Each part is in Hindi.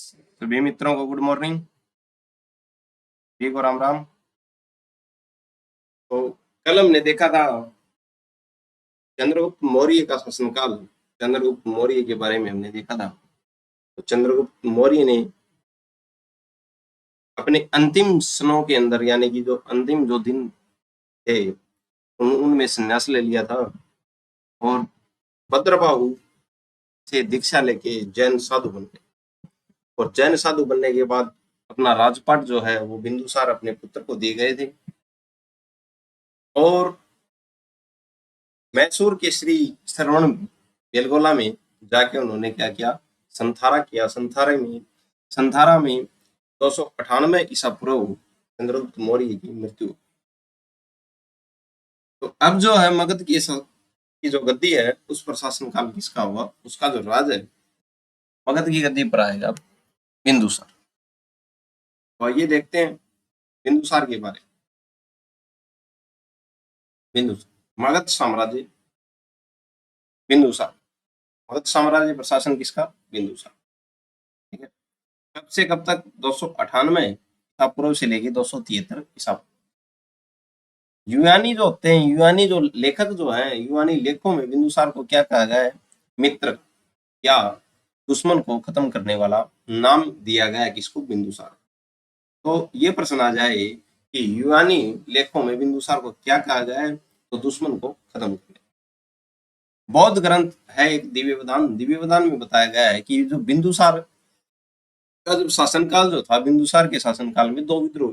सभी मित्रों को गुड मॉर्निंग, जी को राम राम। तो कल हमने देखा था चंद्रगुप्त मौर्य का शासनकाल। चंद्रगुप्त मौर्य के बारे में हमने देखा था। तो चंद्रगुप्त मौर्य ने अपने अंतिम क्षणों के अंदर, यानी कि जो अंतिम जो दिन थे, उनमें संन्यास ले लिया था और भद्रबाहु से दीक्षा लेके जैन साधु बन गए। और जैन साधु बनने के बाद अपना राजपाट जो है वो बिंदुसार अपने पुत्र को दिए गए थे। और मैसूर के श्री श्रवण बेलगोला में जाके उन्होंने क्या किया, संथारा किया। संथारा में 298 ईसा पूर्व चंद्रगुप्त मौर्य की मृत्यु। तो अब जो है मगध की जो गद्दी है उस पर शासन काल किसका हुआ, उसका जो राज है मगध की गद्दी पर आएगा बिंदुसार। तो ये देखते हैं बिंदुसार के बारे में। बिंदुसार मगध साम्राज्य, बिंदुसार मगध साम्राज्य प्रशासन किसका, बिंदुसार। ठीक है। कब से कब तक, 298 ईसा पूर्व से लेके 273 ईसा पूर्व। यूनानी जो होते हैं, यूनानी जो लेखक जो हैं, यूनानी लेखों में बिंदुसार को क्या कहा गया है, मित्र या दुश्मन को खत्म करने वाला नाम दिया गया है किसको, बिंदुसार। तो ये प्रश्न आ जाए कि यूनानी लेखों में बिंदुसार को क्या कहा गया है, तो दुश्मन को खत्म करने। बौद्ध ग्रंथ है एक दिव्यवदान, दिव्यवदान में बताया गया है कि जो बिंदुसार का जो शासनकाल जो था, बिंदुसार के शासनकाल में 2 विद्रोह,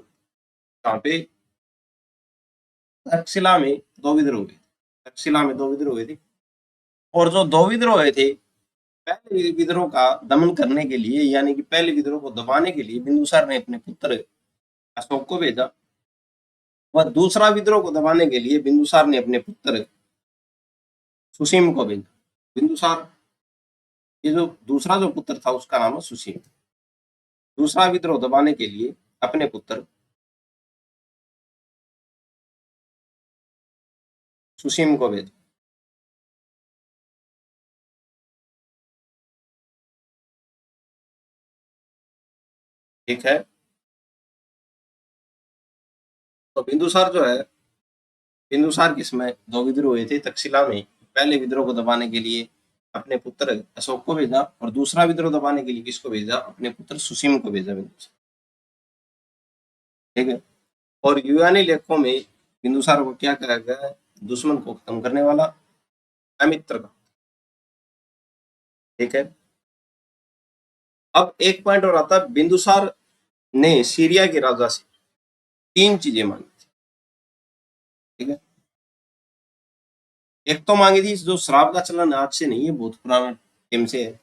कहाँ पे, तक्षशिला में 2 विद्रोह हुए थे। तक्षशिला में 2 विद्रोह हुए थे। और जो 2 विद्रोह हुए थे, पहले विद्रोह का दमन करने के लिए, यानी कि पहले विद्रोह को दबाने के लिए बिंदुसार ने अपने पुत्र अशोक को भेजा। वह दूसरा विद्रोह को दबाने के लिए बिंदुसार ने अपने पुत्र सुसीम को भेजा। बिंदुसार, ये जो दूसरा जो पुत्र था उसका नाम है सुसीम। दूसरा विद्रोह दबाने के लिए अपने पुत्र सुसीम को भेजा। ठीक है। तो बिंदुसार जो है, बिंदुसार के समय 2 विद्रोह हुए थे तक्षशिला में। पहले विद्रोह को दबाने के लिए अपने पुत्र अशोक को भेजा, और दूसरा विद्रोह दबाने के लिए किसको भेजा, अपने पुत्र सुसीम को भेजा बिंदुसार। ठीक है। और यूनानी लेखों में बिंदुसार को क्या कहा गया है, दुश्मन को खत्म करने वाला, अमित्र का। ठीक है। अब एक पॉइंट और आता है, बिंदुसार ने सीरिया के राजा से 3 चीजें मांगी थी। ठीक है। एक तो मांगी थी, जो श्राप का चलन आज से नहीं है, बहुत पुराना टाइम से है।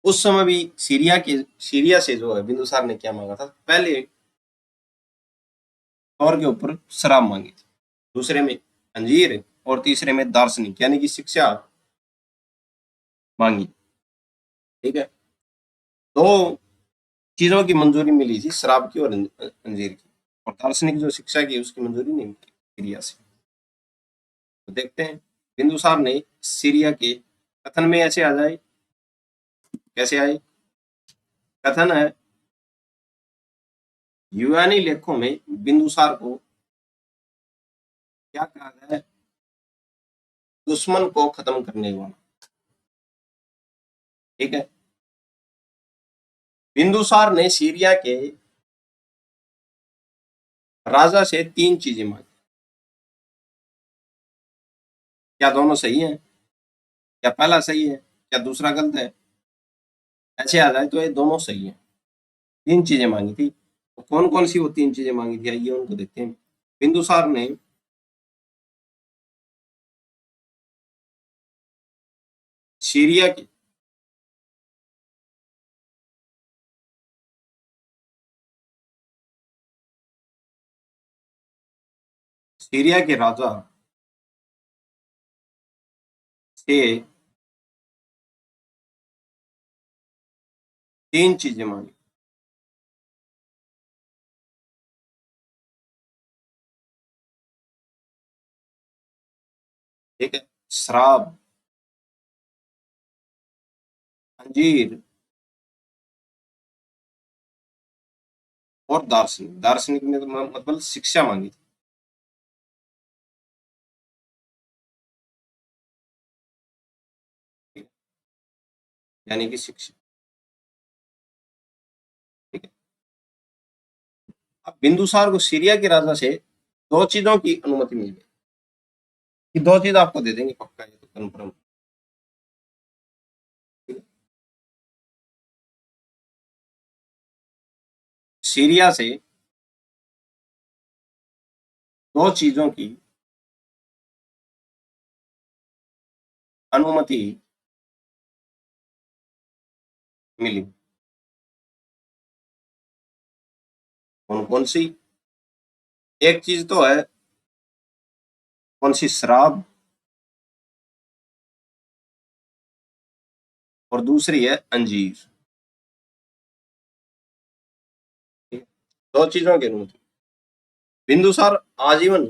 उस समय भी सीरिया से जो है बिंदुसार ने क्या मांगा था, पहले तौर के ऊपर शराब मांगी थी, दूसरे में अंजीर, और तीसरे में दार्शनिक यानी कि शिक्षा मांगी। ठीक है। दो चीजों की मंजूरी मिली थी, शराब की और अंजीर की। और दार्शनिक जो शिक्षा की उसकी मंजूरी नहीं मिली सीरिया से। तो देखते हैं बिंदुसार ने सीरिया के, कथन में ऐसे आ जाए, कैसे आए, कथन है यूनानी लेखों में बिंदुसार को क्या कहा गया है, दुश्मन को खत्म करने वाला। ठीक है। बिंदुसार ने सीरिया के राजा से 3 चीजें मांगी। क्या दोनों सही हैं, क्या पहला सही है, क्या दूसरा गलत है, ऐसे आ जाए तो ये दोनों सही है। 3 चीजें मांगी थी। तो कौन कौन सी वो 3 चीजें मांगी थी, आइए उनको देखते हैं। बिंदुसार ने सीरिया के सीरिया के राजा से 3 चीजें मांगी। ठीक है। शराब, अंजीर और दार्शनिक। दार्शनिक ने तो मतलब शिक्षा मांगी थी। यानी कि शिक्षा। ठीक है। अब बिंदुसार को सीरिया के राजा से दो चीजों की अनुमति मिल गई कि दो चीज आपको दे देंगे पक्का, ये तो कन्फर्म। सीरिया से दो चीजों की अनुमति मिली। कौन कौन सी? एक चीज तो है कौन सी, शराब, और दूसरी है अंजीर। दो चीजों की अनुमति। बिंदुसार आजीवन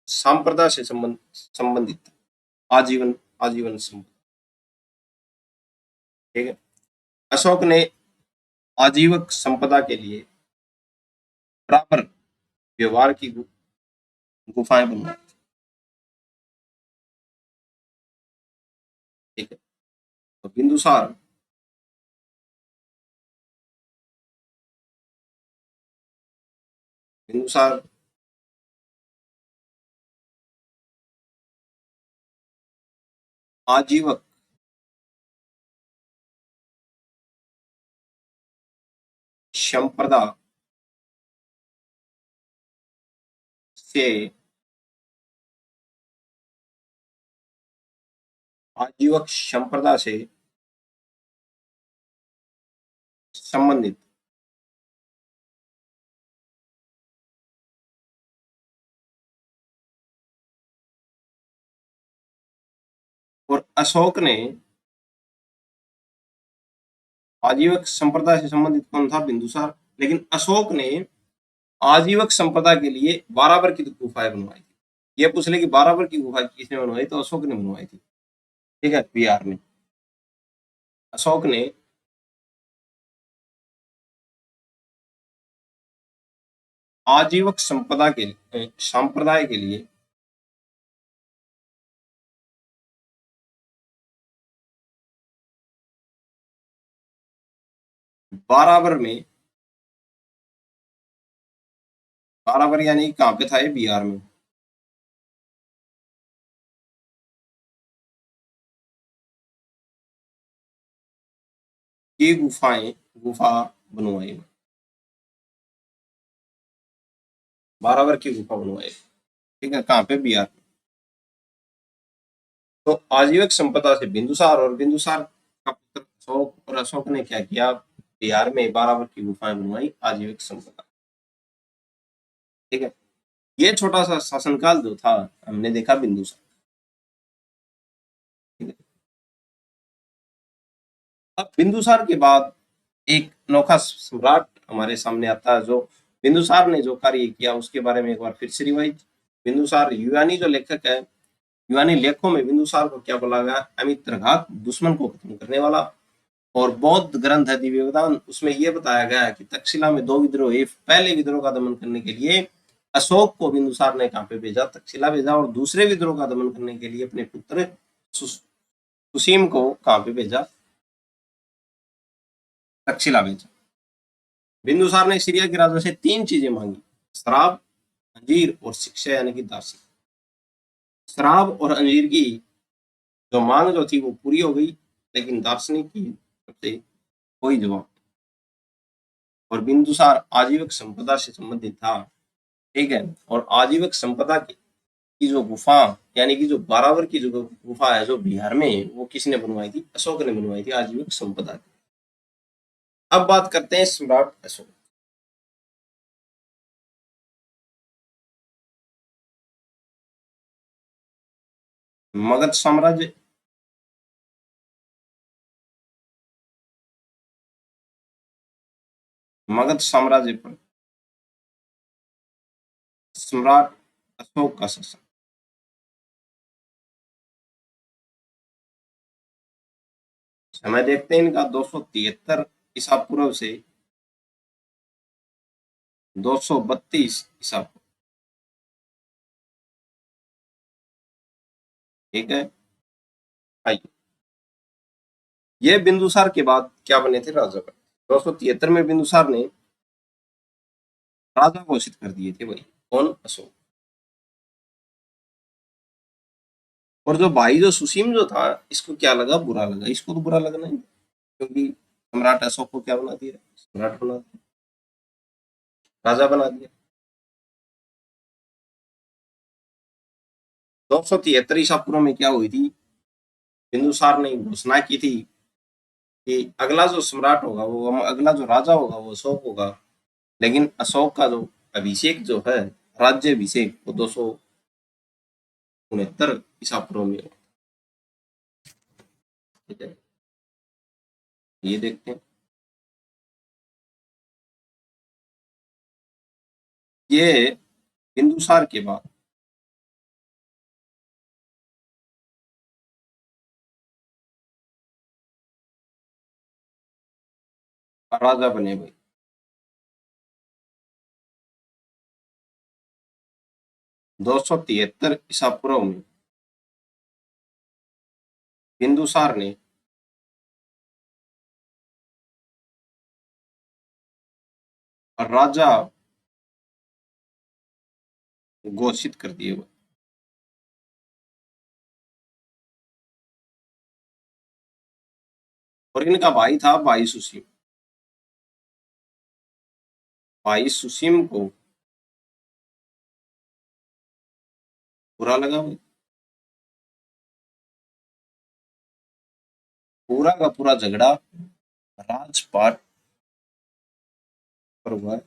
सांप्रदाय से संबंधित था। आजीवन, आजीवन संबंध। ठीक है। अशोक ने आजीवक संपदा के लिए बराबर व्यवहार की गुफाएं बनवाई। ठीक है। तो बिंदुसार आजीवक संप्रदा से आजीवक संप्रदा से संबंधित और अशोक ने आजीवक संप्रदाय से संबंधित कौन था? बिंदुसार। लेकिन अशोक ने आजीवक संपदा के लिए बाराबर की गुफाएं बनवाई थी। ये पूछ ले कि बाराबर की गुफा किसने बनवाई, तो अशोक ने बनवाई थी। ठीक है, बिहार में अशोक ने आजीवक संपदा के संप्रदाय के लिए बाराबर में, बाराबर यानी कहाँ पे था? ये बिहार में। ये गुफा बनवाई, बाराबर की गुफा बनवाई। ठीक है, कहाँ पे? बिहार। तो आजीवक संपदा से बिंदुसार, और बिंदुसार का पुत्र अशोक, और अशोक ने क्या किया? बिहार में बाराबर की गुफाएं बनवाई, आजीवक संपदा। ठीक है। ये छोटा सा शासनकाल जो था, हमने देखा बिंदुसार। ठीक है। अब बिंदुसार के बाद एक अनोखा सम्राट हमारे सामने आता है, जो बिंदुसार ने जो कार्य किया उसके बारे में एक बार फिर से रिवाइज। बिंदुसार, यूनानी जो लेखक है, यूनानी लेखों में बिंदुसार को क्या बोला गया? अमित्रघात, दुश्मन को खत्म करने वाला। और बौद्ध ग्रंथ है दिव्य वेदांत, उसमें यह बताया गया है कि तक्षशिला में दो विद्रोह हुए। पहले विद्रोह का दमन करने के लिए अशोक को बिंदुसार ने कहां पे भेजा? तक्षशिला भेजा। और दूसरे विद्रोह का दमन करने के लिए अपने पुत्र सुसीम को कहां पे भेजा? तक्षशिला भेजा। बिंदुसार ने सीरिया के राजा से तीन चीजें मांगी: शराब, अंजीर और शिक्षा यानी कि दार्शनिक। शराब और अंजीर की जो मांग जो थी वो पूरी हो गई, लेकिन दार्शनिक की तरफ से कोई जवाब। और बिंदुसार आजीवक संपदा से संबंधित था। ठीक है। और आजीवक संपदा की जो गुफा, यानी कि जो बारावर की जो गुफा है जो बिहार में, वो किसने बनवाई थी? अशोक ने बनवाई थी, आजीवक संपदा की। अब बात करते हैं सम्राट अशोक। मगध साम्राज्य, मगध साम्राज्य पर सम्राट अशोक का शासन। समय देखते हैं इनका 273 ईसा पूर्व से 232 ईसा पूर्व। ठीक है। आइए, ये बिंदुसार के बाद क्या बने थे? राजा बने। 273 में बिंदुसार ने राजा घोषित कर दिए थे भाई। कौन? अशोक। और जो भाई जो सुसीम जो था, इसको क्या लगा? बुरा लगा। इसको तो बुरा लगना ही, क्योंकि सम्राट अशोक को क्या बना दिया? सम्राट बना दिया, राजा बना दिया। 273 ईसा पूर्व में क्या हुई थी? बिंदुसार ने घोषणा की थी कि अगला जो सम्राट होगा, वो अगला जो राजा होगा वो अशोक होगा। लेकिन अशोक का जो अभिषेक जो है, राज्य अभिषेक, वो 269 ईसा पूर्व में हुआ। ठीक है, ये देखते हैं। ये बिंदुसार के बाद राजा बने भाई। 273 ईसा पूर्व में बिंदुसार ने राजा घोषित कर दिए भाई। और इनका भाई था भाई सुसीम। भाई सुसीम को बुरा लगा भाई। पूरा का पूरा झगड़ा राजपाट पर हुआ है।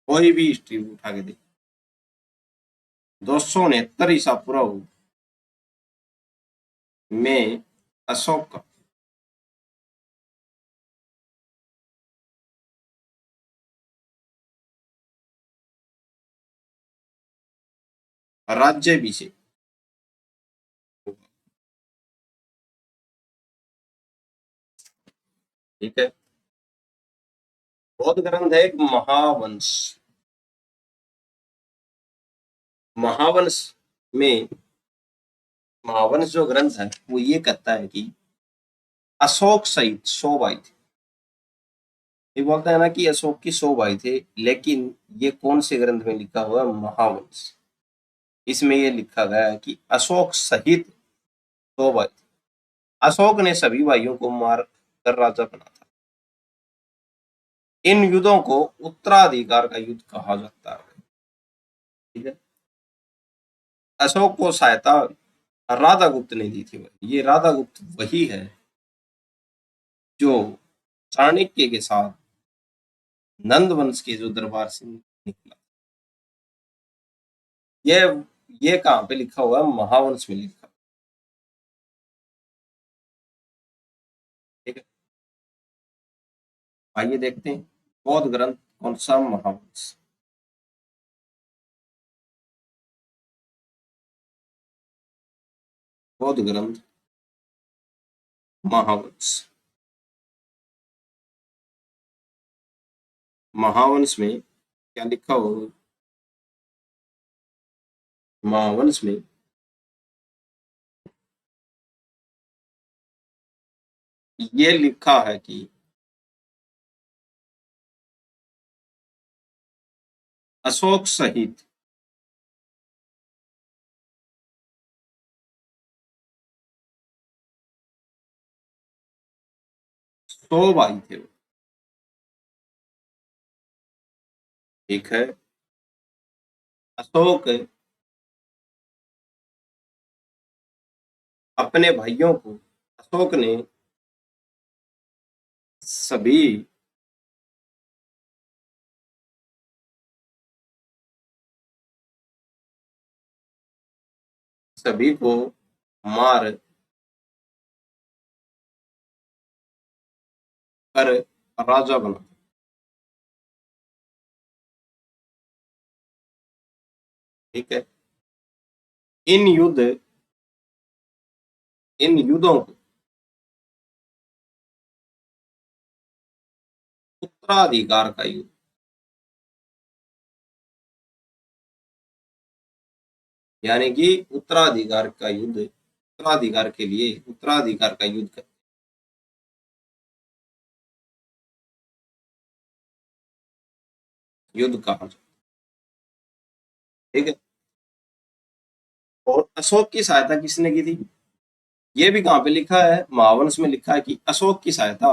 कोई भी हिस्ट्री उठा के देख। 269 ईसा पूर्व में अशोक का राज्याभिषेक हुआ। ठीक है। बौद्ध ग्रंथ है एक महावंश। महावंश में, महावंश जो ग्रंथ है वो ये कहता है कि अशोक सहित 100 भाई थे। ये बोलता है ना कि अशोक की 100 भाई थे, लेकिन ये कौन से ग्रंथ में लिखा हुआ है? महावंश। इसमें ये लिखा गया है कि अशोक सहित 100 भाई थे। अशोक ने सभी भाइयों को मार कर राजा बना था। इन युद्धों को उत्तराधिकार का युद्ध कहा जाता है। ठीक है। अशोक को सहायता राधा गुप्त ने दी थी। ये राधा गुप्त वही है जो चाणक्य के साथ नंद वंश के जो दरबार से निकला। ये ये कहाँ पे लिखा हुआ है? महावंश में लिखा। ठीक है, आइए देखते हैं बौद्ध ग्रंथ कौन सा? महावंश। बौद्ध ग्रंथ महावंश। महावंश में क्या लिखा हो? महावंश में ये लिखा है कि अशोक सहित सौ भाई थे वो। ठीक है। अशोक अपने भाइयों को, अशोक ने सभी सभी को मार कर राजा बना। ठीक है। इन युद्ध इन युद्धों को उत्तराधिकार का युद्ध यानी कि उत्तराधिकार का युद्ध, उत्तराधिकार के लिए उत्तराधिकार का युद्ध कर, युद्ध कहा जाता है। ठीक है। और अशोक की सहायता किसने की थी? ये भी कहाँ पे लिखा है? महावंश में लिखा है कि अशोक की सहायता,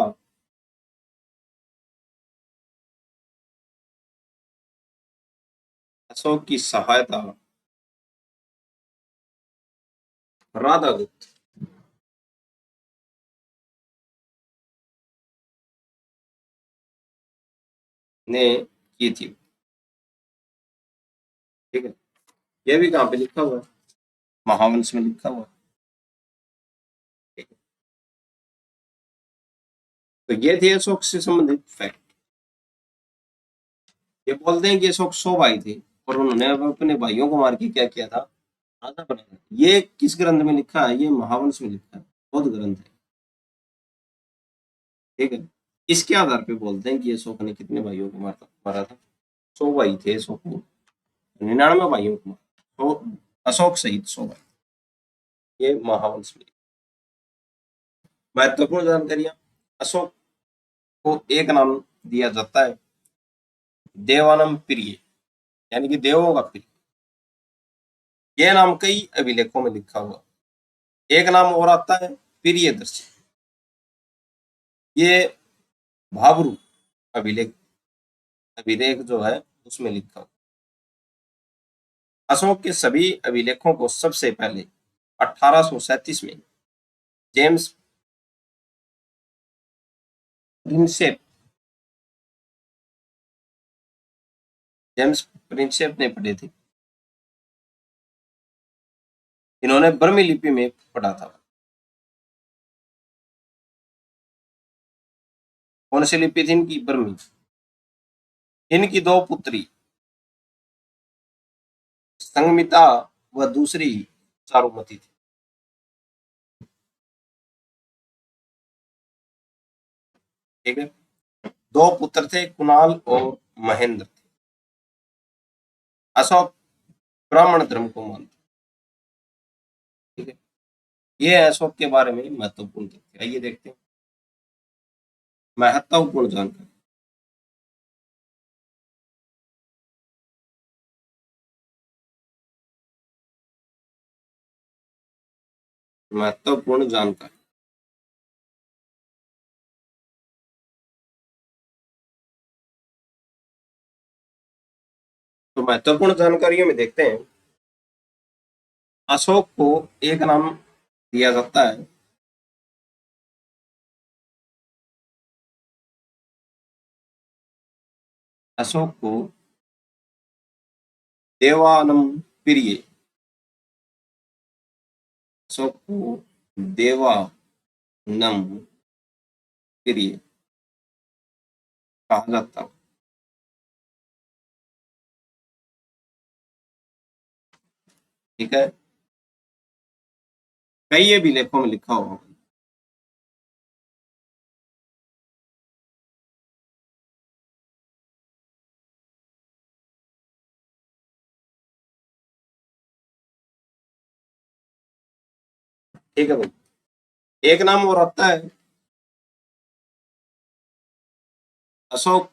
अशोक की सहायता राधा गुप्त ने की थी। ठीक है। ये भी कहाँ पे लिखा हुआ है? महावंश में लिखा हुआ है। ठीक है। तो ये थे अशोक से संबंधित फैक्ट। ये बोलते हैं कि अशोक 100 भाई थे और उन्होंने अपने भाइयों को मार के क्या किया था? राजा बनाया। ये किस ग्रंथ में लिखा है? ये महावंश में लिखा है, बौद्ध ग्रंथ है। ठीक है। इसके आधार पे बोलते हैं कि अशोक ने कितने भाइयों को मारा था? 100 भाई थे अशोक ने, 99 भाइयों को मारा। तो अशोक सहित 100 भाई। ये महावंश में महत्वपूर्ण जानकारियां। अशोक को एक नाम दिया जाता है देवानम प्रिय, यानी कि देवों का प्रिय। यह नाम कई अभिलेखों में लिखा हुआ। एक नाम और आता है प्रियदर्शी। ये भाबरू अभिलेख, अभिलेख जो है उसमें लिखा हुआ। अशोक के सभी अभिलेखों को सबसे पहले 1837 में जेम्स प्रिंसेप, जेम्स प्रिंसेप ने पढ़े थे। इन्होंने ब्रह्मी लिपि में पढ़ा था। कौन सी लिपि थी इनकी? ब्रह्मी। इनकी दो पुत्री संगमिता व दूसरी चारुमती थी। ठीक है। दो पुत्र थे, कुणाल और महेंद्र थे। अशोक ब्राह्मण धर्म को मानते। ठीक है। ये है अशोक के बारे में महत्वपूर्ण तथ्य। आइए देखते हैं महत्वपूर्ण जानकारी। महत्वपूर्ण जानकारी। तो महत्वपूर्ण जानकारियों में देखते हैं, अशोक को एक नाम दिया जाता है अशोक को देवानम प्रिय। अशोक को देवानम प्रिय कहा जाता है। ठीक है। कई अभिलेखों में लिखा हुआ। ठीक है भाई। एक नाम और आता है, अशोक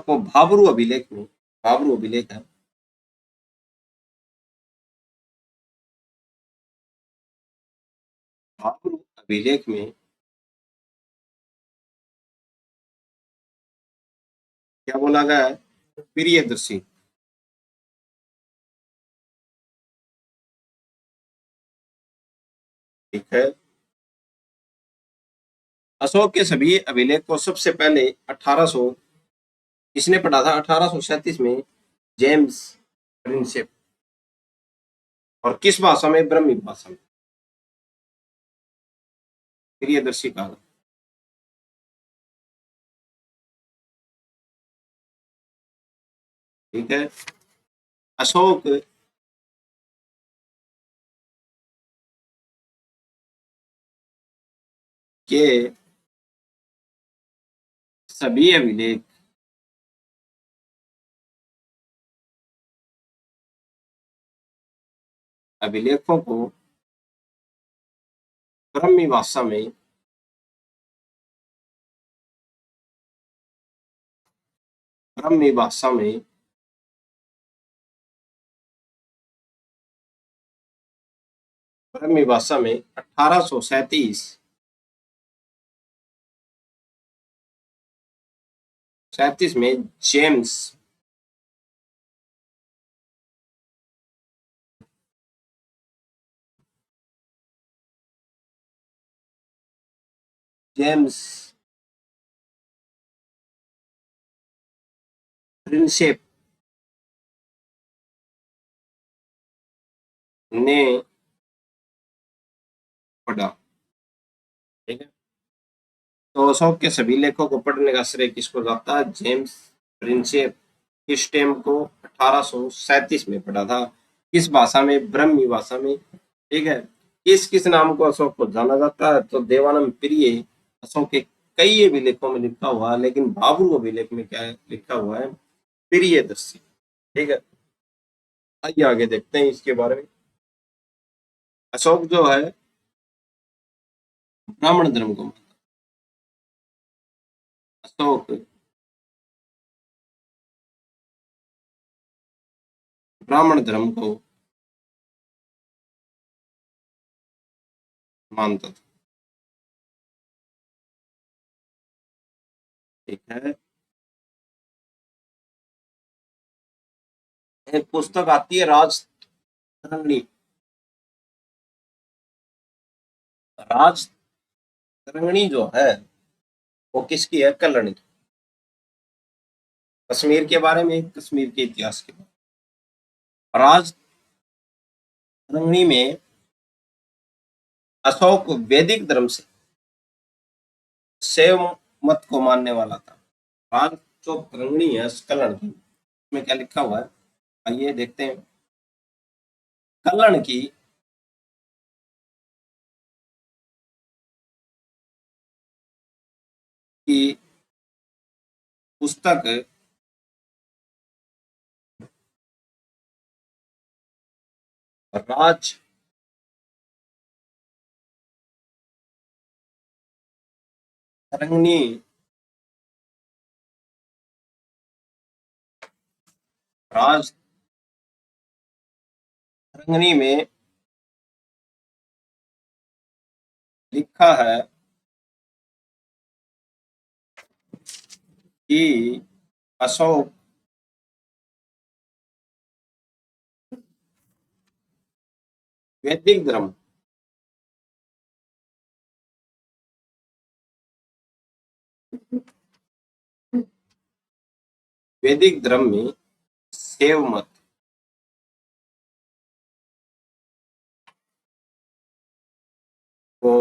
को भाबरू अभिलेख में, भाबरू अभिलेख है, भाबरू अभिलेख में क्या बोला गया है? प्रियदर्शी। ठीक है। अशोक के सभी अभिलेख को सबसे पहले 1800 किसने पढ़ा था? 1837 में जेम्स प्रिंसेप। और किस भाषा में? ब्रह्मी भाषा में प्रियदर्शी कहा। ठीक है। अशोक के सभी अभिलेख अभिलेखों को ब्राह्मी भाषा में ब्राह्मी भाषा में ब्राह्मी भाषा में 1837 में जेम्स प्रिंसेप ने पढ़ा। ठीक है, तो अशोक के सभी लेखों को पढ़ने का श्रेय किसको जाता है? James Prinsep. किस टाइम को? 1837 में पढ़ा था। किस भाषा में? ब्राह्मी भाषा में। ठीक है, किस किस नाम को अशोक को जाना जाता है? तो देवानंद प्रिय अशोक के कई अभिलेखों में लिखा हुआ है, लेकिन बाबू अभिलेख में क्या है लिखा हुआ है? प्रियदर्शी। ठीक है, आइए आगे देखते हैं इसके बारे में। अशोक जो है ब्राह्मण धर्म को मानता। अशोक ब्राह्मण धर्म को मानता था। ठीक है, एक पुस्तक आती है राजतरंगिणी। राजतरंगिणी जो है वो किसकी है? कल्याणी की। कश्मीर के बारे में, कश्मीर के इतिहास के बारे में। राजतरंगिणी में अशोक वैदिक धर्म से शैव मत को मानने वाला था। राज जो तरंगिणी है कल्याण की, उसमें क्या लिखा हुआ है आइए देखते हैं। कल्याण की पुस्तक राज तरंगिणी राज तरंगिणी में लिखा है कि अशोक वैदिक धर्म वैदिक धर्म में शैव मत को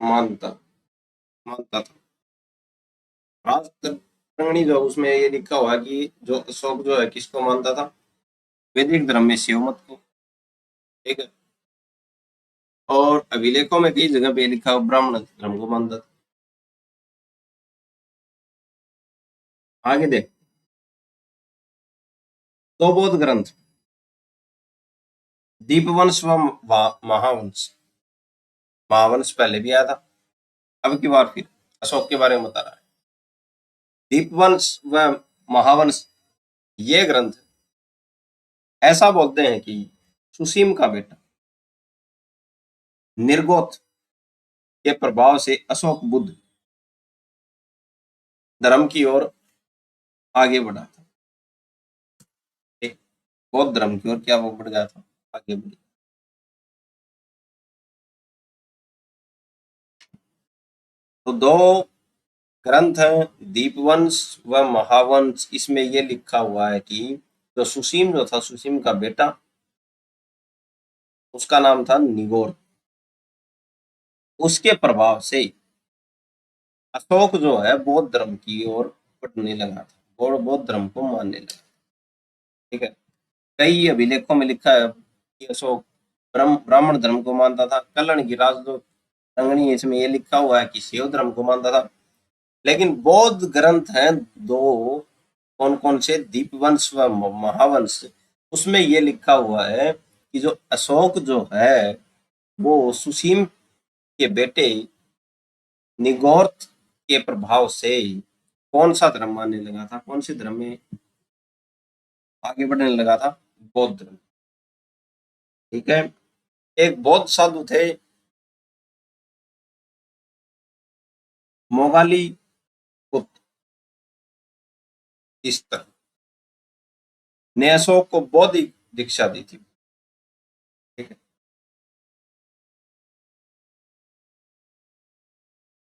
मानता मानता था। राज तरंगिणी जो उसमें ये लिखा हुआ है कि जो अशोक जो है किसको मानता था? वैदिक धर्म में शैव मत को। ठीक है, और अभिलेखों में कई जगह पे लिखा हुआ ब्राह्मण धर्म को मानता था। आगे देख, दो बौद्ध ग्रंथ दीपवंश व महावंश। महावंश पहले भी आया था, अब की बार फिर अशोक के बारे में बता रहा है। दीपवंश व महावंश ये ग्रंथ ऐसा बोलते हैं कि सुसीम का बेटा निर्गोथ के प्रभाव से अशोक बुद्ध धर्म की ओर आगे बढ़ा था। बौद्ध धर्म की ओर क्या वो बढ़ गया था? आगे बढ़। तो दो ग्रंथ हैं दीपवंश व महावंश। इसमें यह लिखा हुआ है कि जो सुसीम जो था, सुसीम का बेटा, उसका नाम था निगोर। उसके प्रभाव से अशोक जो है बौद्ध धर्म की ओर बढ़ने लगा था और बौद्ध धर्म को मानने लगा। ठीक है, कई अभिलेखों में लिखा है कि अशोक ब्राह्मण धर्म को मानता था। कल्याण की राज जो तरंगिणी इसमें यह लिखा हुआ है कि शैव धर्म को मानता था। लेकिन बौद्ध ग्रंथ हैं दो, कौन कौन से? दीपवंश व महावंश। उसमें ये लिखा हुआ है कि जो अशोक जो है वो सुसीम के बेटे निगोर्त के प्रभाव से कौन सा धर्म मानने लगा था, कौन से धर्म में आगे बढ़ने लगा था? बौद्ध धर्म। ठीक है। एक बौद्ध साधु थे मोगाली पुत्र तीस्तर ने अशोक को बौद्धिक दीक्षा दी थी। ठीक है।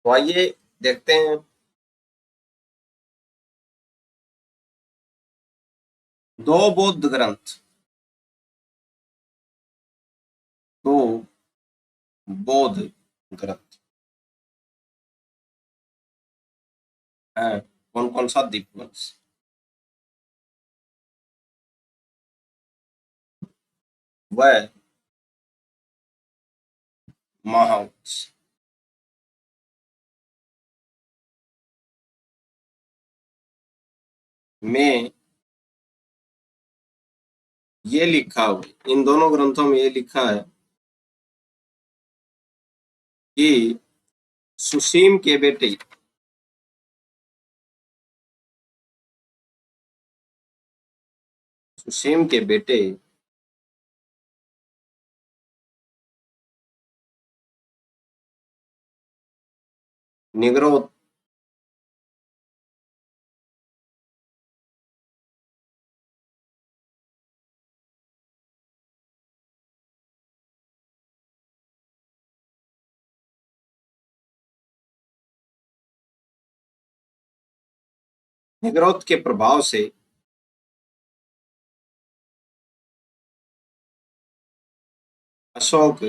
तो आइए देखते हैं दो बौद्ध ग्रंथ, दो बौद्ध ग्रंथ हैं, कौन कौन सा? दीपवंश, वह महावंश। में ये लिखा हुआ, इन दोनों ग्रंथों में ये लिखा है कि सुसीम के बेटे सुसीम के बेटे निग्रोध निग्रोध के प्रभाव से अशोक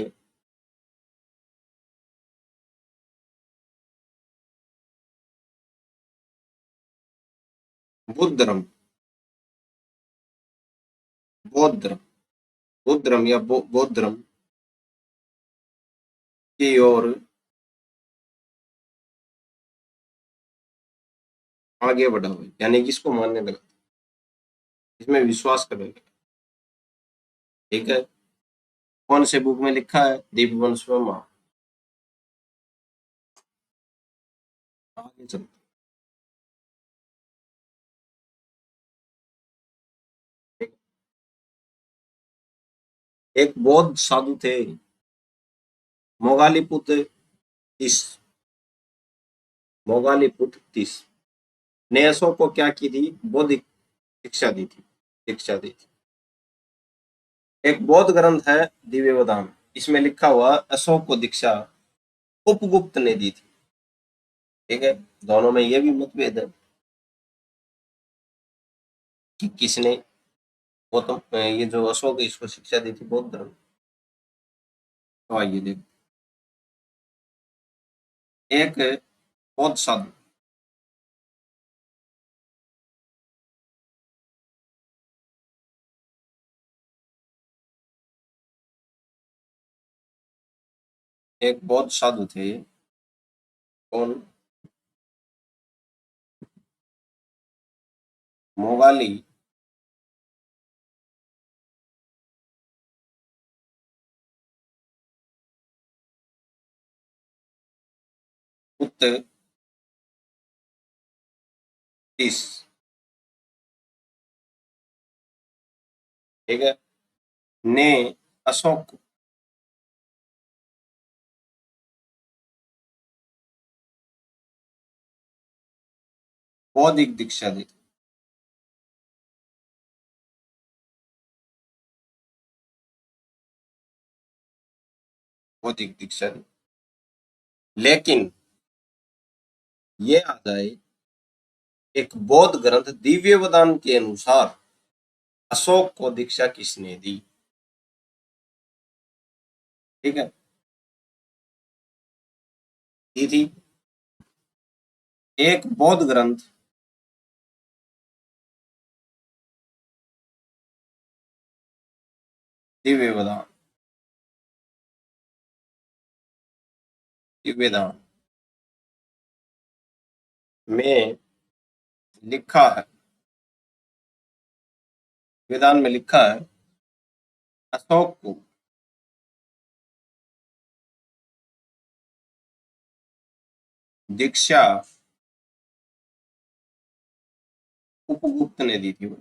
बुद्ध धर्म, बौद्ध धर्म, बुद्ध धर्म या बौद्ध धर्म की ओर आगे बढ़ा हुआ, यानी कि इसको मानने लगा, इसमें विश्वास करने लगा। ठीक है। कौन से बुक में लिखा है? दीपवंश में आगे चलते। एक बौद्ध साधु थे मोगालीपुत्र तीस मोगालीपुत्र तीस ने अशोक को क्या की थी? बौद्धिक शिक्षा दी थी, शिक्षा दी थी। एक बौद्ध ग्रंथ है दिव्य वदान, इसमें लिखा हुआ अशोक को दीक्षा उपगुप्त ने दी थी। ठीक है। दोनों में ये भी मतभेद है कि किसने, वो तो ये जो अशोक है इसको शिक्षा दी थी बौद्ध धर्म। तो आइए देखो, एक बौद्ध साधु एक बौद्ध साधु थे, कौन? मोगाली पुत्र तीस। ठीक है। ने अशोक को बौद्धिक दीक्षा दी, बौद्धिक दीक्षा दी। लेकिन ये आ जाए एक बौद्ध ग्रंथ दिव्य वदान के अनुसार अशोक को दीक्षा किसने दी? ठीक है। दी थी एक बौद्ध ग्रंथ दिव्य वदान, दिव्य दान में लिखा है विधान में लिखा है अशोक को दीक्षा उपगुप्त ने दी थी।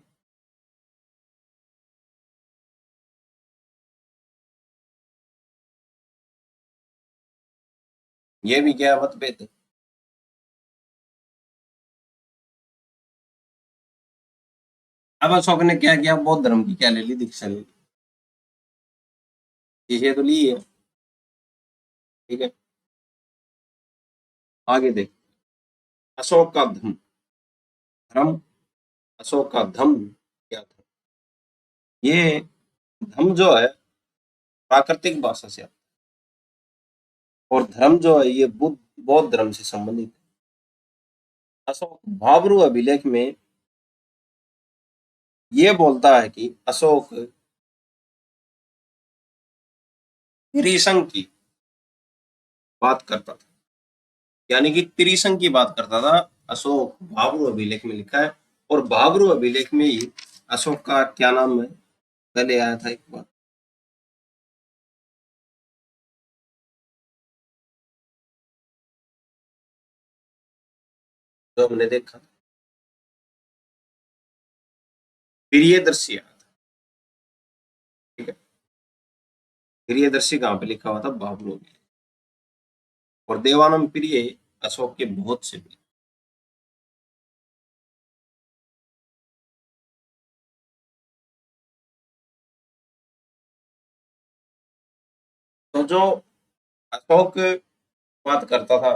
ये भी क्या मतभेद है। अब अशोक ने क्या किया, बौद्ध धर्म की क्या ले ली, दीक्षा ले ली, चीजें तो ली है। ठीक है, आगे देख, अशोक का धर्म धर्म अशोक का धम्म क्या था। ये धम्म जो है प्राकृतिक भाषा से आता है, और धर्म जो है ये बुद्ध बौद्ध धर्म से संबंधित है। अशोक भाब्रू अभिलेख में ये बोलता है कि अशोक त्रिसंग की बात करता था, यानी कि त्रिसंग की बात करता था। अशोक भाब्रू अभिलेख में लिखा है, और भाब्रू अभिलेख में ही अशोक का क्या नाम है पहले आया था एक बार, जो हमने देखा था, प्रियदर्शी आया था। ठीक है, प्रियदर्शी कहाँ पे लिखा हुआ था, भाब्रू अभिलेख। और देवानंद प्रिय अशोक के बहुत से भी। तो जो अशोक बात करता था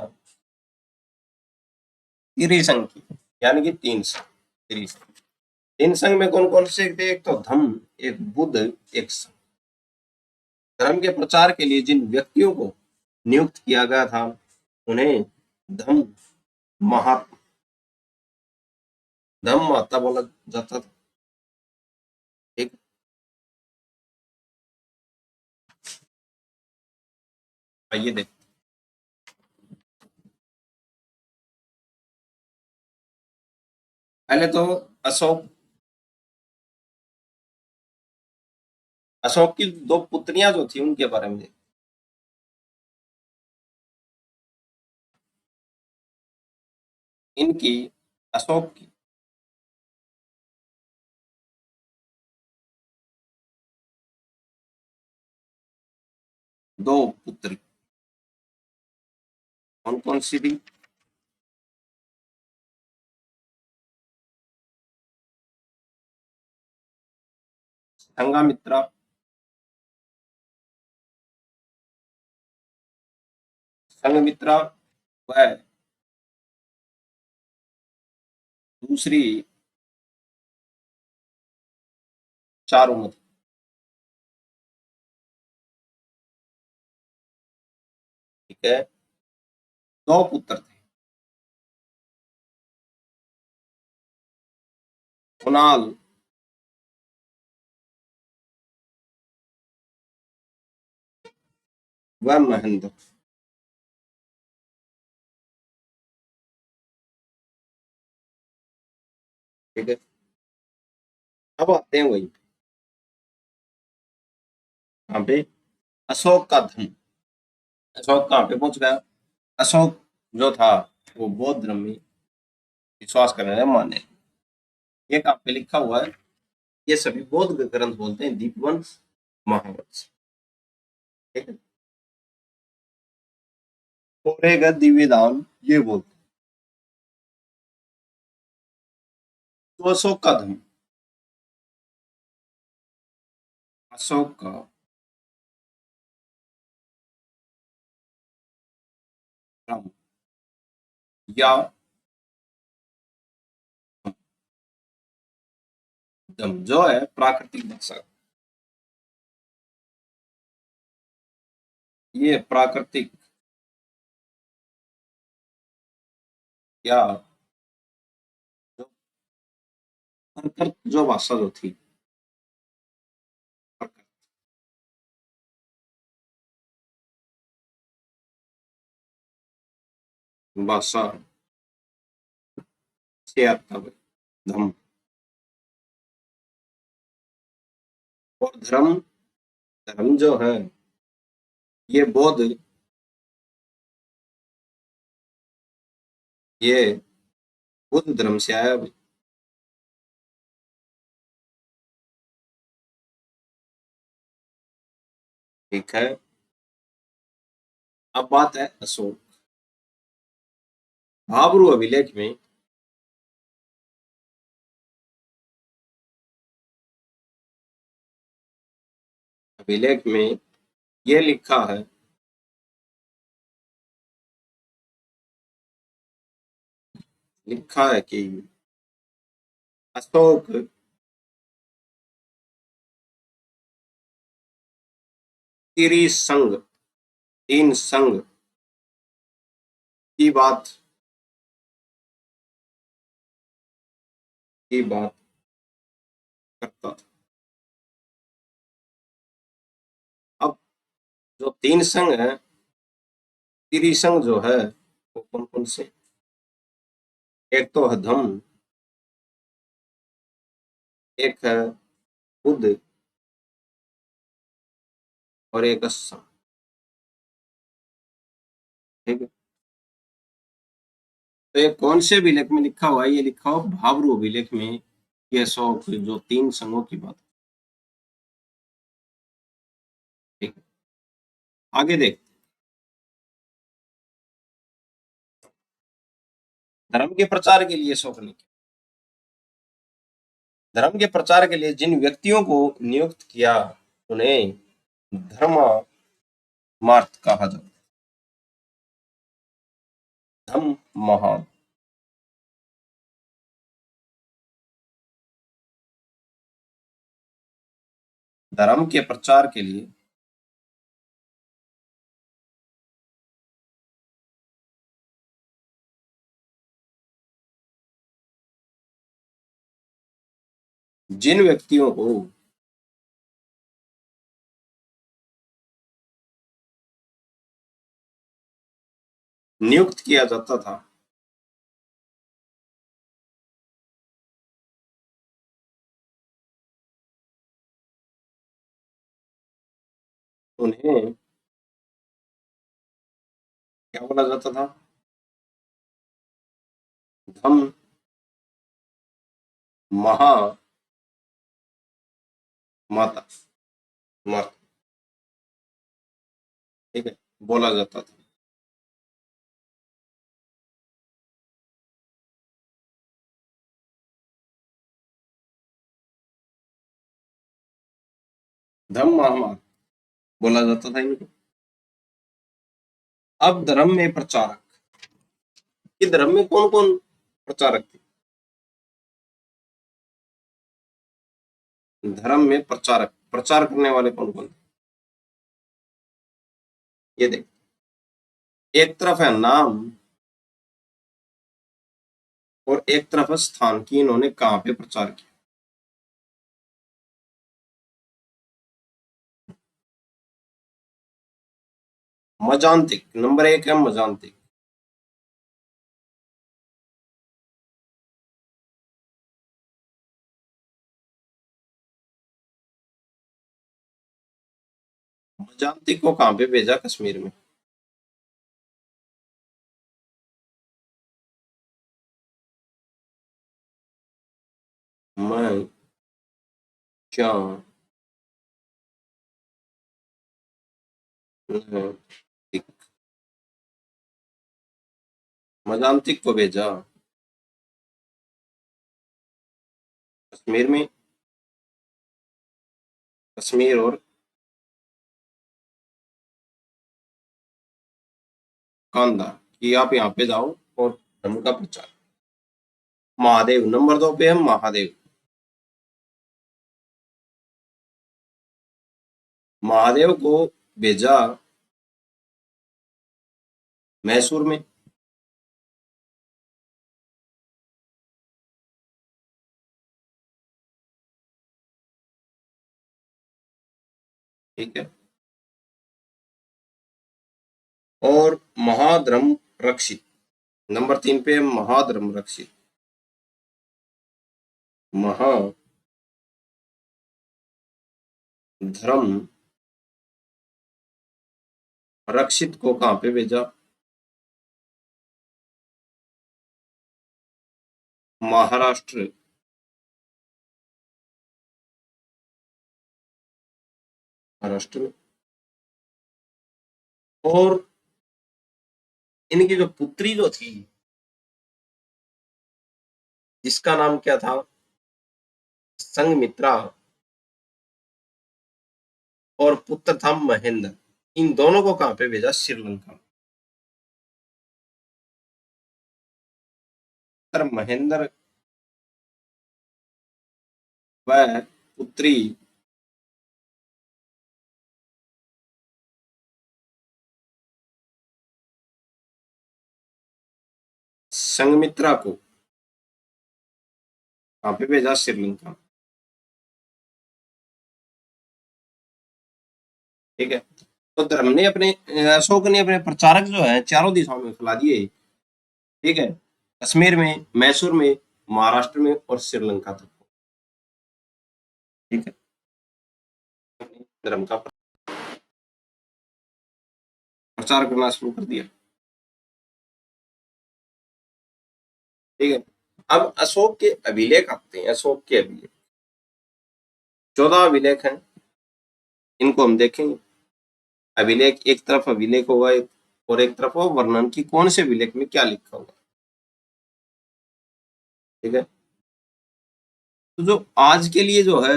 त्रिसंग की, यानी कि तीन संघ, त्रिसंग। तीन संघ में कौन कौन से थे, एक तो धम्म, एक बुद्ध, एक संघ। धर्म के प्रचार के लिए जिन व्यक्तियों को नियुक्त किया गया था उन्हें धम्म महात्मा धम्म महत्ता बोला जाता था। ठीक, आइए देख, पहले तो अशोक अशोक की दो पुत्रियां जो थी उनके बारे में देख। इनकी अशोक की दो पुत्र, कौन कौन सी थी, संघामित्रा, संघमित्रा व दूसरी चारुमती। ठीक है, दो पुत्र थे, कुणाल व महेंद्र। ठीक है, अब आते हैं वहीं पे, यहाँ पे अशोक का धर्म। अशोक कहाँ पे पहुंच गया, अशोक जो था वो बौद्ध धर्म में विश्वास करने वाले माने। ये कहाँ पे लिखा हुआ है, ये सभी बौद्ध ग्रंथ बोलते हैं दीपवंश महावंश। ठीक है, और दिव्य दान ये बोलते हैं। तो अशोक का धर्म, अशोक का धर्म या धर्म जो है प्राकृतिक भाषा, ये प्राकृतिक या जो प्राकृत जो भाषा जो थी, भाषा से आता है धर्म। और धर्म, धर्म जो है ये बौद्ध, ये बुद्ध धर्म से आया भाई। ठीक है, अब बात है अशोक। भाब्रू अभिलेख में ये लिखा है, कि अशोक त्रिसंग, तीन संग की बात करता था। अब जो तीन संग है, त्रिसंग जो है वो कौन कौन से? एक तो है धम्म, एक है बुद्ध, और एक है संग। ठीक है, तो ये कौन से अभिलेख में लिखा हुआ है? ये लिखा हुआ भाब्रू अभिलेख में, ये अशोक जो तीन संघों की बात। ठीक है, आगे देख। धर्म के प्रचार के लिए अशोक ने, धर्म के प्रचार के लिए जिन व्यक्तियों को नियुक्त किया उन्हें धर्मार्थ कहा जाता। धम्म महा, धर्म के प्रचार के लिए जिन व्यक्तियों को नियुक्त किया जाता था उन्हें क्या बोला जाता था? धम्म महा माता, माता। ठीक है, बोला जाता था। धम्म महामात बोला जाता था इनको। अब धर्म में प्रचारक, कि धर्म में कौन कौन प्रचारक थे? धर्म में प्रचारक, प्रचार करने वाले कौन कौन थे? ये देख, एक तरफ है नाम और एक तरफ है स्थान, की इन्होंने कहां पे प्रचार किया। मजांतिक, नंबर एक है मजांतिक। मजांतिक को कहां पे भेजा? कश्मीर में। मैं क्या मजांतिक को भेजा कश्मीर में, कश्मीर और कांदा, कि आप यहाँ पे जाओ और धर्म का प्रचार। महादेव, नंबर दो पे है महादेव। महादेव को भेजा मैसूर में। ठीक है, और महाधर्म रक्षित, नंबर तीन पे महाधर्म रक्षित। महा धर्म रक्षित को कहां पे भेजा? महाराष्ट्र। महाराष्ट्र में। और इनकी जो पुत्री जो थी, जिसका नाम क्या था? संघमित्रा। और पुत्र था महेंद्र। इन दोनों को कहां पे भेजा? श्रीलंका। तर महेंद्र व पुत्री संघमित्रा को कहां पे भेजा? श्रीलंका। ठीक है। तो धर्म ने अपने अशोक ने अपने प्रचारक जो है चारों दिशाओं में फैला दिए। ठीक है। कश्मीर में, मैसूर में, महाराष्ट्र में और श्रीलंका तक। ठीक है। धर्म का प्रचार करना शुरू कर दिया। ठीक है। अब अशोक के अभिलेख आते हैं। अशोक के अभिलेख 14 अभिलेख हैं। इनको हम देखेंगे। अभिलेख, एक तरफ अभिलेख होगा और एक तरफ होगा वर्णन की कौन से अभिलेख में क्या लिखा होगा। ठीक है। तो जो आज के लिए जो है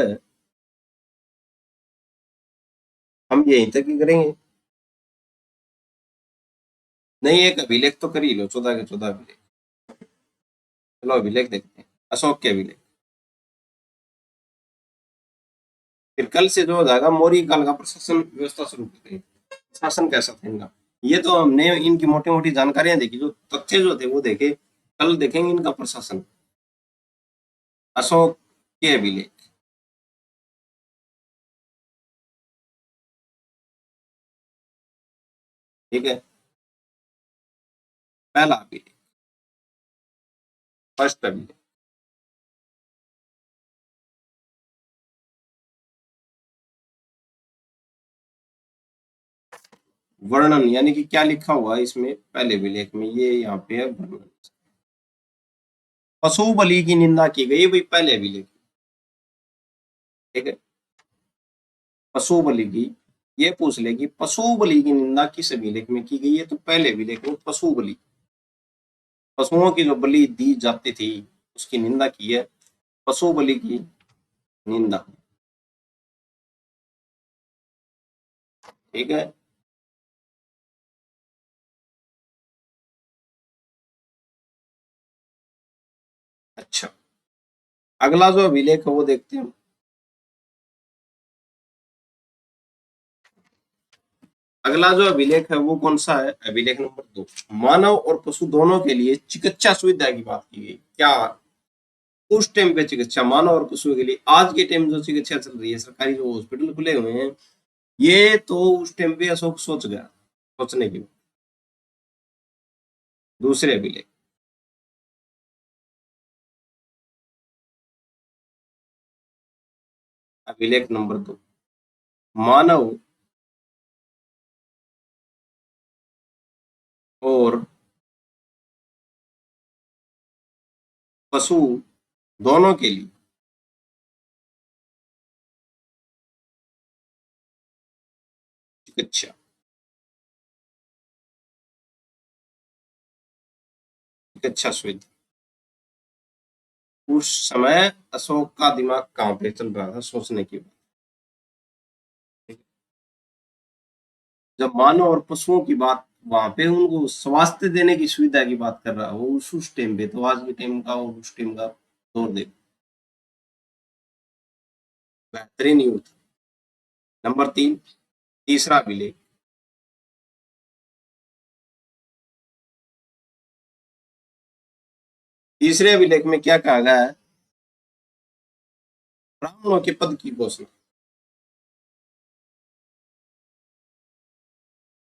हम यहीं तक ही करेंगे। नहीं, एक अभिलेख तो कर ही लो, 14 के 14 अभिलेख। चलो अभिलेख देखते हैं, अशोक के अभिलेख। फिर कल से जो हो जाएगा मौर्य काल का प्रशासन व्यवस्था शुरू करते हैं। शासन कैसा था इनका, ये तो हमने इनकी मोटी मोटी जानकारियां देखी, जो तथ्य जो थे वो देखे। कल देखेंगे इनका प्रशासन। अशोक के अभिलेख। ठीक है। पहला अभिलेख, फर्स्ट अभिलेख। वर्णन यानी कि क्या लिखा हुआ है इसमें पहले अभिलेख में, ये यहाँ पे है वर्णन। पशु बलि की निंदा की गई भाई पहले अभिलेख। ठीक है। पशु बलि की, ये पूछ ले कि पशु बलि की निंदा किस अभिलेख में की गई है, तो पहले अभिलेख में पशु बलि, पशुओं की जो बलि दी जाती थी उसकी निंदा की है। पशु बलि की निंदा। ठीक है। अच्छा, अगला जो अभिलेख है वो देखते हैं। अगला जो अभिलेख है वो कौन सा है? अभिलेख नंबर 2। मानव और पशु दोनों के लिए चिकित्सा सुविधा की बात की गई। क्या उस टाइम पे चिकित्सा मानव और पशु के लिए, आज के टाइम जो चिकित्सा चल रही है, सरकारी जो हॉस्पिटल खुले हुए हैं, ये तो उस टाइम पे अशोक सोच गया, सोचने की। दूसरे अभिलेख, अभिलेख नंबर 2। मानव और पशु दोनों के लिए चिकित्सा, चिकित्सा सुविधा। उस समय अशोक का दिमाग कहां पे चल रहा था सोचने की बात। जब मानव और पशुओं की बात, वहां पे उनको स्वास्थ्य देने की सुविधा की बात कर रहा है वो उस टाइम पे, तो आज के टाइम का और उस टाइम का दौर देखो, बेहतरीन यूथ। नंबर 3, तीसरा अभिलेख। तीसरे अभिलेख में क्या कहा गया है? ब्राह्मणों के पद की घोषणा।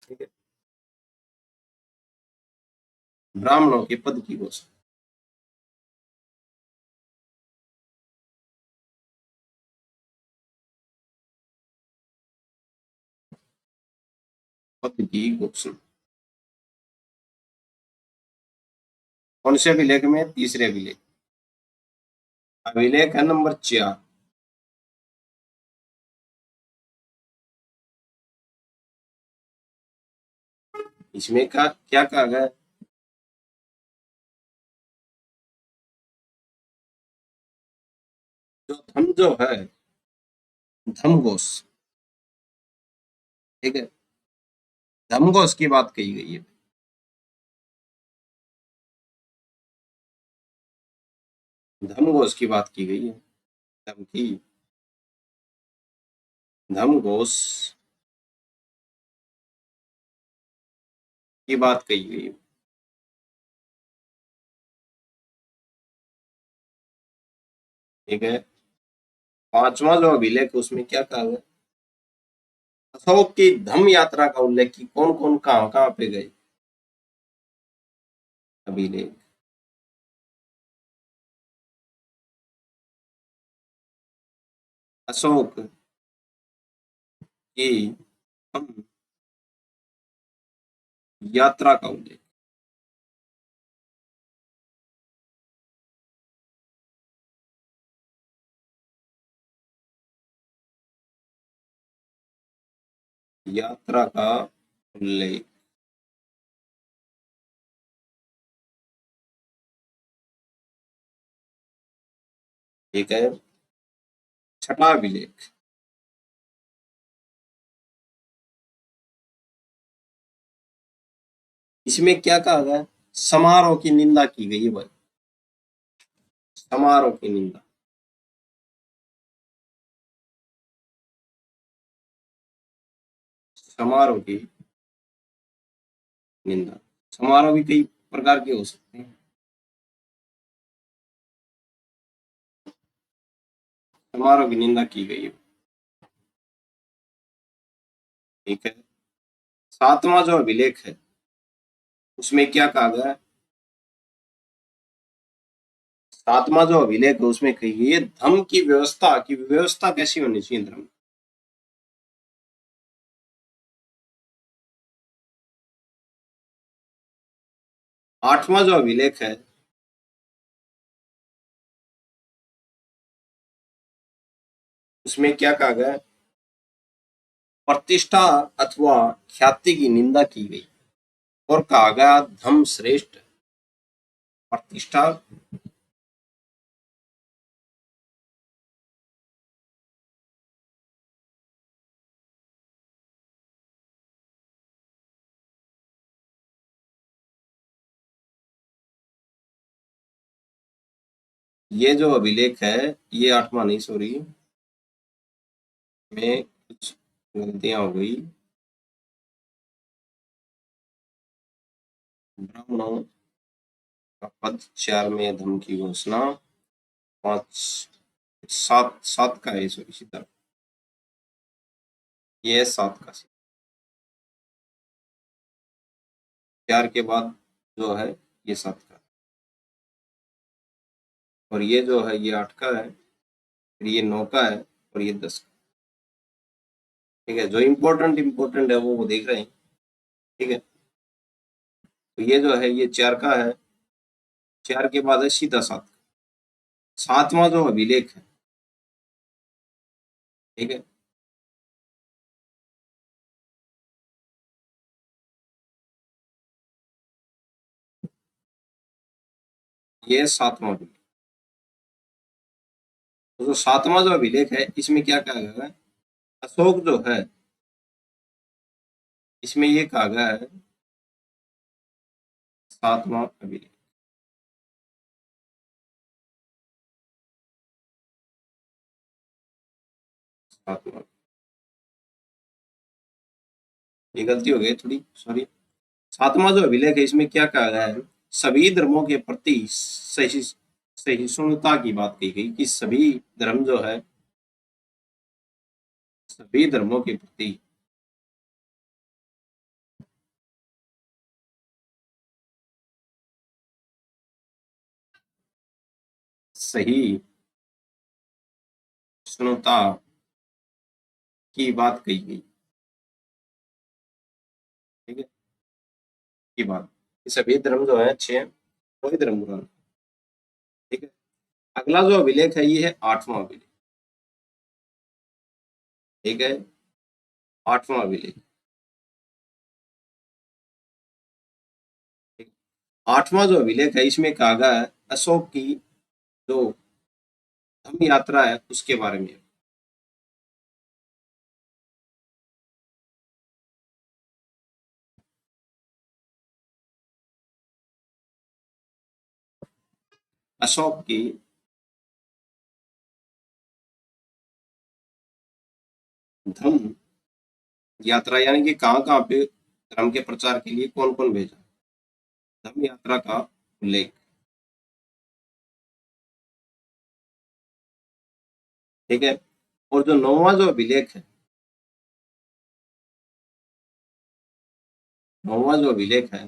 ठीक है। ब्राह्मणों के पद की घोषणा। पद की घोषणा। कौन से अभिलेख में? तीसरे अभिलेख। अभिलेख है नंबर 4। इसमें का क्या कहा गया? जो धम जो है, धमघोष, ठीक है, धमघोष की बात कही गई है। धमघोष की बात की गई है। धम की, धमघोष की बात कही गई है। ठीक है। पांचवा जो अभिलेख उसमें क्या कहा गया? अशोक की धम यात्रा का उल्लेख की कौन कौन कहां कहां पे गए? अभिलेख। अशोक की धम यात्रा का उल्लेख। यात्रा का उल्लेख। ठीक है। छठा अभिलेख। इसमें क्या कहा गया? समारोह की निंदा की गई है भाई। समारोह की निंदा। समारोह की निंदा। समारोह भी कई प्रकार के हो सकते हैं। समारोह की निंदा की गई है। ठीक है। सातवां जो अभिलेख है उसमें क्या कहा गया? सातवां जो अभिलेख है उसमें कही गई है धर्म की व्यवस्था की व्यवस्था कैसी होनी चाहिए धर्म। आठवां जो अभिलेख है उसमें क्या कहा गया? प्रतिष्ठा अथवा ख्याति की निंदा की गई और कहा गया धम श्रेष्ठ। प्रतिष्ठा, ये जो अभिलेख है ये आठवां नहीं, सॉरी, में कुछ गलतियां हो गई। ब्राह्मणों का पद 4 में धम की घोषणा। 5 7 7 का है, सॉरी सीधा ये है 7 का। 4 के बाद जो है ये 7 का, और ये जो है ये 8 का है, फिर ये 9 का है और ये 10 का। ठीक है, जो इम्पोर्टेंट है वो देख रहे हैं। ठीक है, तो ये जो है ये 4 का है, 4 के बाद है सीधा 7 का। सातवां जो अभिलेख है, ठीक है, ये 7वां अभिलेख। तो जो 7वां जो अभिलेख है इसमें क्या कहा गया है? अशोक जो है इसमें ये कहा गया है 7वां अभिलेख। 7वां, ये गलती हो गई थोड़ी, सॉरी। 7वां जो अभिलेख है इसमें क्या कहा गया है? सभी धर्मों के प्रति सहिष्णुता की बात कही गई कि सभी धर्म जो है, सभी धर्मों के प्रति सहिष्णुता की बात कही गई। की बात। ये सभी धर्म जो है अच्छे हैं, कोई धर्म बुरा नहीं। ठीक है, अगला जो अभिलेख है ये है 8वां अभिलेख। ठीक है, 8वां अभिलेख। 8वां जो अभिलेख है इसमें कहा गया है अशोक की जो धम्म यात्रा है उसके बारे में। अशोक की धम्म यात्रा यानी कि कहाँ कहाँ पे धर्म के प्रचार के लिए कौन कौन भेजा, धम्म यात्रा का उल्लेख। ठीक है, और जो 9वां जो अभिलेख है, 9वां जो अभिलेख है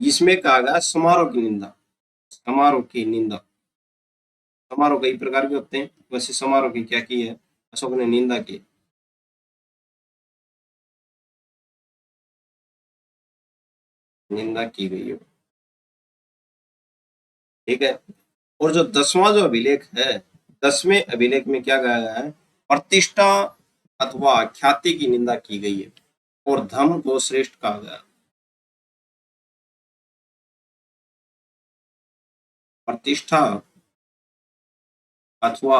इसमें कहा गया समारोह की निंदा। समारोह की निंदा, समारोह कई प्रकार के होते हैं, वैसे समारोह की क्या की है, अशोक ने निंदा की। निंदा की गई है। ठीक है, और जो 10वां जो अभिलेख है, 10वें अभिलेख में क्या कहा गया है, प्रतिष्ठा अथवा ख्याति की निंदा की गई है और धर्म को श्रेष्ठ कहा गया। प्रतिष्ठा अथवा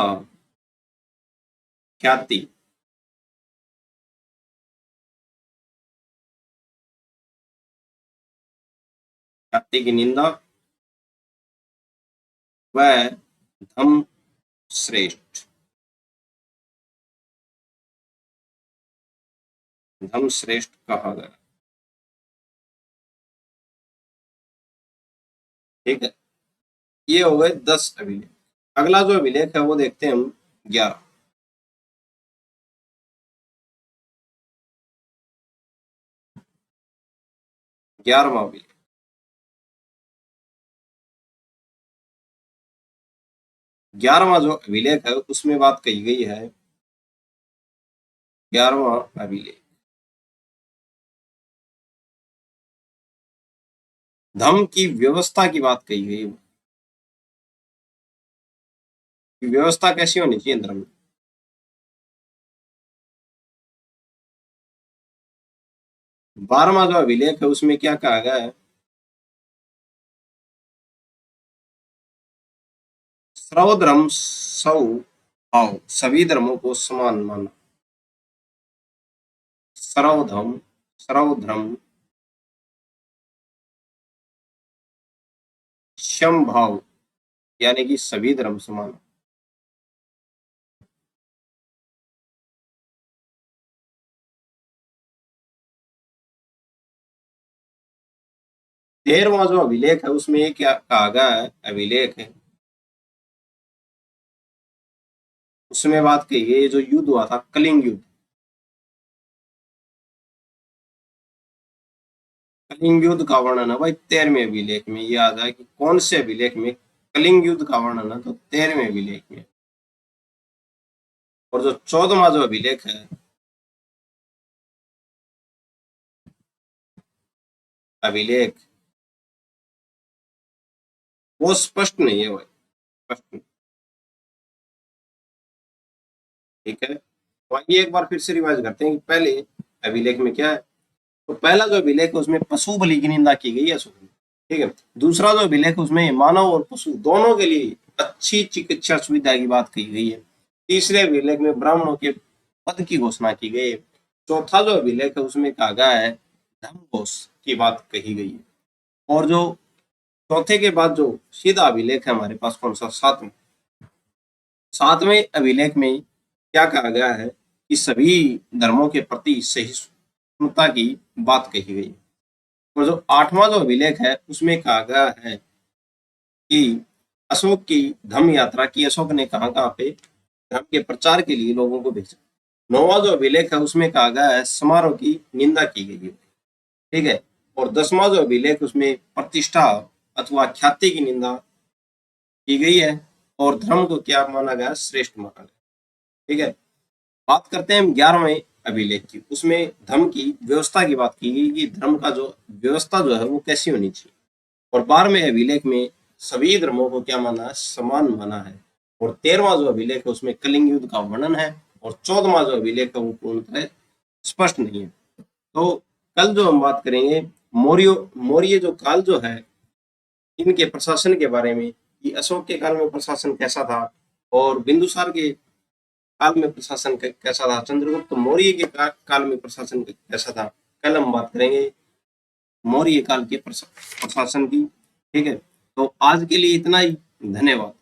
ख्याति, ख्याति की निंदा व धर्म श्रेष्ठ, धर्म श्रेष्ठ कहा गया। ठीक है, ये हो गए 10 अभिलेख। अगला जो अभिलेख है वो देखते हैं हम 11। 11वां अभिलेख। 11वां जो अभिलेख है उसमें बात कही गई है, 11वां अभिलेख धर्म की व्यवस्था की बात कही गई है। व्यवस्था कैसी होनी चाहिए धर्म में। 12वां जो अभिलेख है उसमें क्या कहा गया है, सर्वधर्म स्वभाव, सभी धर्मों को समान माना। सर्वधर्म, सर्वधर्म समभाव यानी कि सभी धर्म समान। तेरहवां जो अभिलेख है उसमें ये क्या कहा गया है, अभिलेख है उसमें बात कही गई जो युद्ध हुआ था कलिंग युद्ध। कलिंग युद्ध का वर्णन है भाई 13वें अभिलेख में। ये याद है कि कौन से अभिलेख में कलिंग युद्ध का वर्णन है, तो 13वें अभिलेख में। और जो 14वां जो अभिलेख है, अभिलेख वो स्पष्ट नहीं है भाई, स्पष्ट नहीं। ठीक है, तो आइए एक बार फिर से रिवाइज करते हैं कि पहले अभिलेख में क्या है। तो पहला जो अभिलेख है उसमें पशु बलि की निंदा की गई है अशोक ने। ठीक है, दूसरा जो अभिलेख है उसमें मानव और पशु दोनों के लिए अच्छी चिकित्सा सुविधा की बात कही गई है। तीसरे अभिलेख में ब्राह्मणों के पद की घोषणा की गई है। चौथा जो अभिलेख है उसमें कहा गया है धर्म घोष की बात कही गई है। और जो चौथे के बाद जो सीधा अभिलेख है हमारे पास कौन सा, 7वां। 7वें अभिलेख में क्या कहा गया है कि सभी धर्मों के प्रति सहिष्णुता की बात कही गई। और जो 8वां जो अभिलेख है उसमें कहा गया है कि अशोक की धम्म यात्रा की, अशोक ने कहां कहां पे धर्म के प्रचार के लिए लोगों को भेजा। 9वां जो अभिलेख है उसमें कहा गया है समारोह की निंदा की गई है। ठीक है, और 10वां जो अभिलेख उसमें प्रतिष्ठा अथवा ख्याति की निंदा की गई है और धर्म को क्या माना गया, श्रेष्ठ माना गया। ठीक है, बात करते हैं हम 11वें अभिलेख की, उसमें धर्म की व्यवस्था की बात की गई कि धर्म का जो व्यवस्था जो है वो कैसी होनी चाहिए। और 12वें अभिलेख में सभी धर्मों को क्या माना है, समान माना है। और 13वां जो अभिलेख है उसमें कलिंग युद्ध का वर्णन है। और 14वां जो अभिलेख है वो पूर्णतः स्पष्ट नहीं है। तो कल जो हम बात करेंगे मौर्य जो काल जो है इनके प्रशासन के बारे में, कि अशोक के काल में प्रशासन कैसा था और बिंदुसार के काल में प्रशासन कैसा था, चंद्रगुप्त मौर्य के काल में प्रशासन कैसा था। कल हम बात करेंगे मौर्य काल के प्रशासन की। ठीक है, तो आज के लिए इतना ही। धन्यवाद।